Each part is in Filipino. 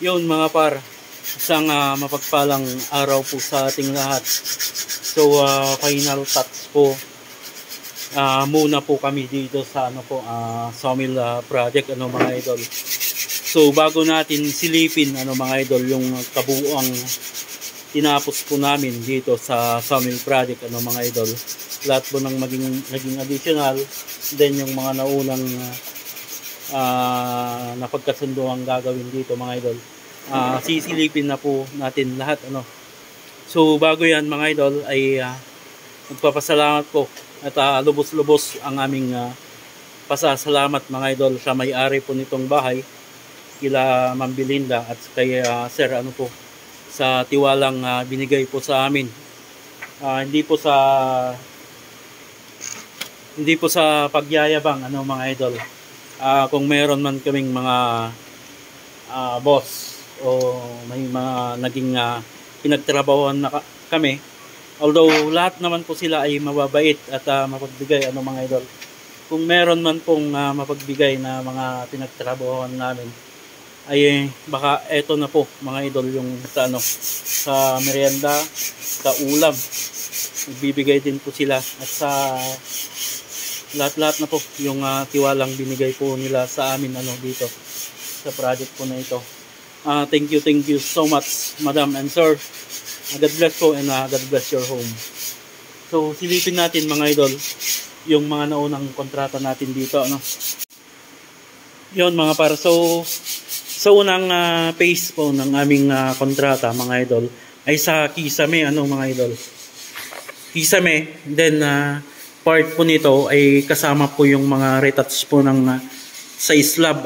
Yun mga par, isang mapagpalang araw po sa ating lahat. So final touch po muna po kami dito sa sawmill project mga idol. So bago natin silipin mga idol yung kabuuang tinapos po namin dito sa sawmill project mga idol. Lahat po ng naging additional, then yung mga naunang napagkasunduang gagawin dito mga idol. Sisilipin na po natin lahat So bago yan mga idol ay magpapasalamat po at lubos-lubos ang aming pasasalamat mga idol sa may-ari po nitong bahay, kila Ma'am Belinda at kay Sir sa tiwalang binigay po sa amin. Hindi po sa pagyayabang mga idol. Kung meron man kaming mga boss o may mga naging pinagtrabahuan na kami, although lahat naman po sila ay mababait at mapagbigay mga idol. Kung meron man pong mapagbigay na mga pinagtrabahuan namin, ay baka eto na po mga idol yung sa merienda, sa ulam, nagbibigay din po sila, at sa lahat na po yung tiwalang binigay po nila sa amin dito sa project po na ito. Thank you so much, Madam and Sir. God bless po and God bless your home. So silipin natin mga idol yung mga naunang kontrata natin dito Yun mga para, so unang phase po ng aming kontrata mga idol ay sa Kisame mga idol. Kisame, then part po nito ay kasama po yung mga retouch po sa slab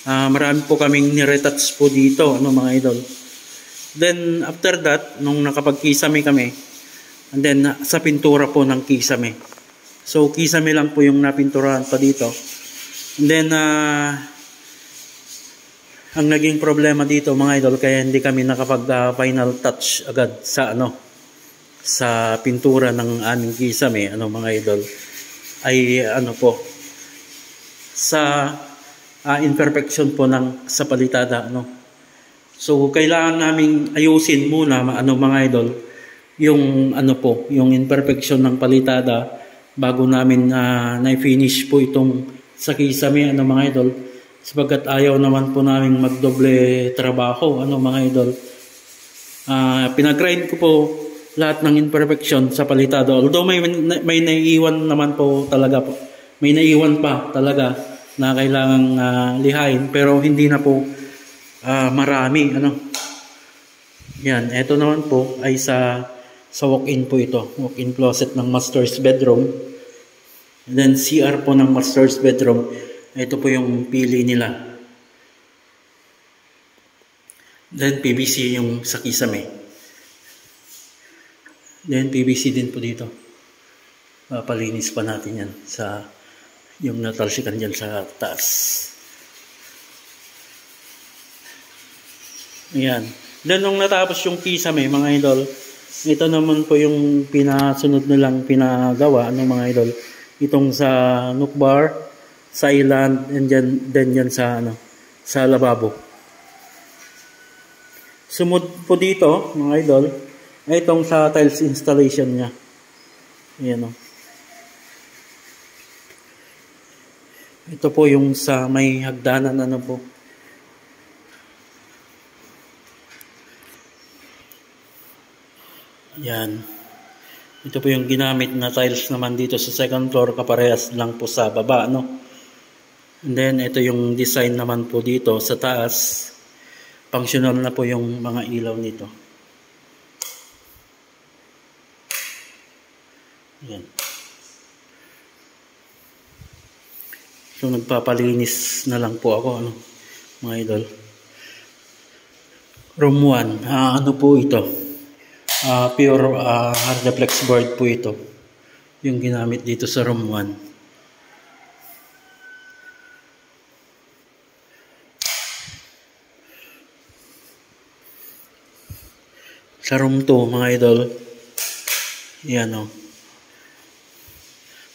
marami po kaming ni-retouch po dito mga idol. Then after that, nung nakapag-Kisame kami, and then sa pintura po ng Kisame. So Kisame lang po yung napinturahan pa dito. And then ang naging problema dito mga idol, kaya hindi kami nakapag final touch agad sa pintura ng aming Kisame mga idol, ay sa imperfection po sa palitada So kailangan naming ayusin muna mga idol yung yung imperfection ng palitada bago namin na-finish po itong sa Kisame mga idol, sapagkat ayaw naman po namin magdoble trabaho mga idol. Pinag-grind ko po lahat ng imperfection sa palitada, although may naiiwan naman po talaga po. May naiiwan pa talaga na kailangang lihain, pero hindi na po marami Yan, eto naman po ay sa walk-in po ito, walk-in closet ng master's bedroom. And then CR po ng master's bedroom, ito po yung pili nila. Then PVC yung sa Kisame. Then PVC din po dito. Papalinis pa natin yan sa yung natalsikan dyan sa taas. Ayan. Then nung natapos yung Kisame mga idol, ito naman po yung pinasunod nilang pinagawa mga idol. Itong sa nook bar, sa island, and then yan sa lababo. Sumod po dito mga idol ay itong sa tiles installation niya. Ayan Ito po yung sa may hagdanan po. Yan. Ito po yung ginamit na tiles naman dito sa second floor, kaparehas lang po sa baba And then ito yung design naman po dito sa taas. Functional na po yung mga ilaw nito. Yan. So nagpapalinis na lang po ako mga idol. Room 1, po ito? Pure Hardaplex board po ito. Yung ginamit dito sa room 1. Sa room 2 mga idol, yan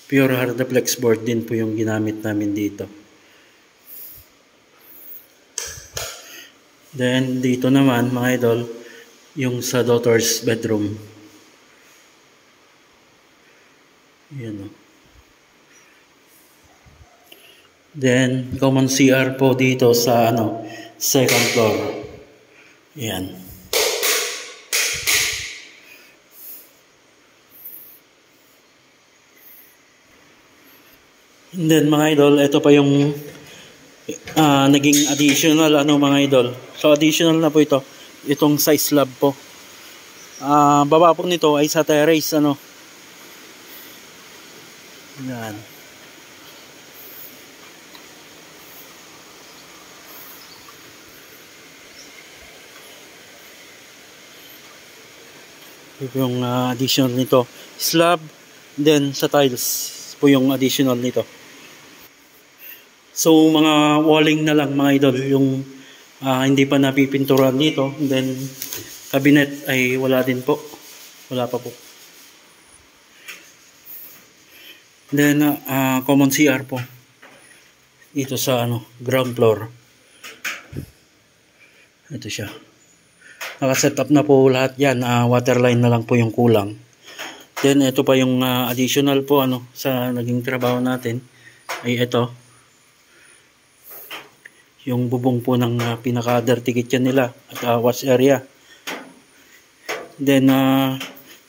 pure Hardaplex board din po yung ginamit namin dito. Then dito naman mga idol, yung sa daughter's bedroom. Yan o. Then common CR po dito sa second floor. Yan. And then mga idol, ito pa yung naging additional mga idol. So additional na po ito. Itong size slab po. Baba po nito ay sa terrace Yan. Ito yung additional nito. Slab, then sa tiles po yung additional nito. So mga walling na lang mga idol yung hindi pa napipinturan dito. Then cabinet ay wala din po. Wala pa po. Then common CR po. Dito sa ground floor. Ito siya. Naka-set up na po lahat yan. Water line na lang po yung kulang. Then ito pa yung additional po sa naging trabaho natin ay ito. Yung bubong po ng pinaka-dirty kitchen nila at wash area. Then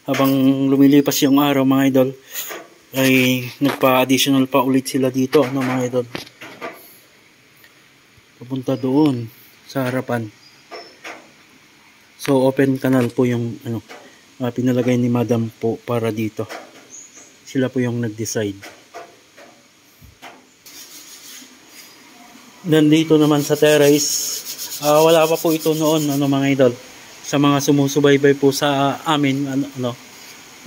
habang lumilipas yung araw mga idol ay nagpa-additional pa ulit sila dito mga idol. Papunta doon sa harapan. So open canal po yung pinalagay ni Madam po para dito. Sila po yung nag-decide. Then dito naman sa terrace, wala pa po ito noon mga idol. Sa mga sumusubaybay po sa amin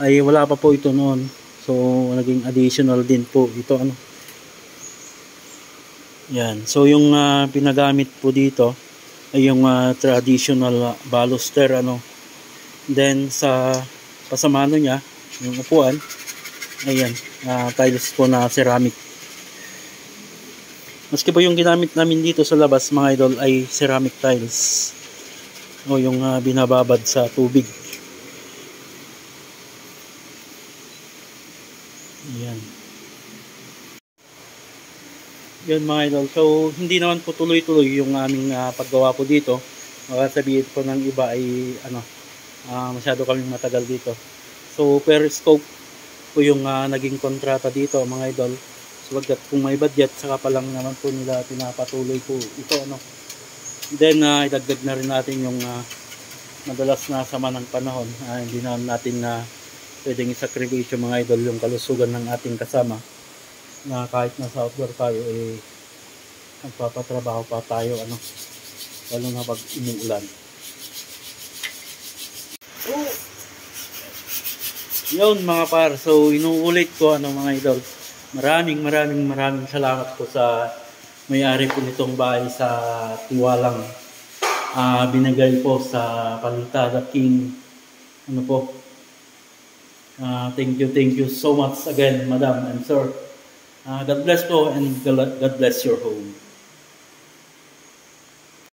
ay wala pa po ito noon. So naging additional din po ito Yan. So yung pinagamit po dito ay yung traditional baluster Then sa pasamano niya, yung upuan, ayan, tiles po na ceramic. Maski po yung ginamit namin dito sa labas mga idol ay ceramic tiles. O yung binababad sa tubig. Ayan. Yan mga idol. So hindi naman po tuloy-tuloy yung aming paggawa po dito. Makasabihin po ng iba ay masyado kaming matagal dito. So per scope po yung naging kontrata dito mga idol. So kung may budget saka pa lang naman po nila pinapatuloy po ito Then idagdag na rin natin yung madalas na sama ng panahon. Hindi natin pwedeng isakripisyo mga idol yung kalusugan ng ating kasama. Na kahit nasa outdoor tayo nagpapatrabaho pa tayo lalo na pag umuulan. Yun mga par, so inuulit ko mga idol, maraming salamat po sa may-ari po nitong bahay sa Tiwalang binigay po sa Palitada King thank you so much again madam and sir. God bless po and God bless your home.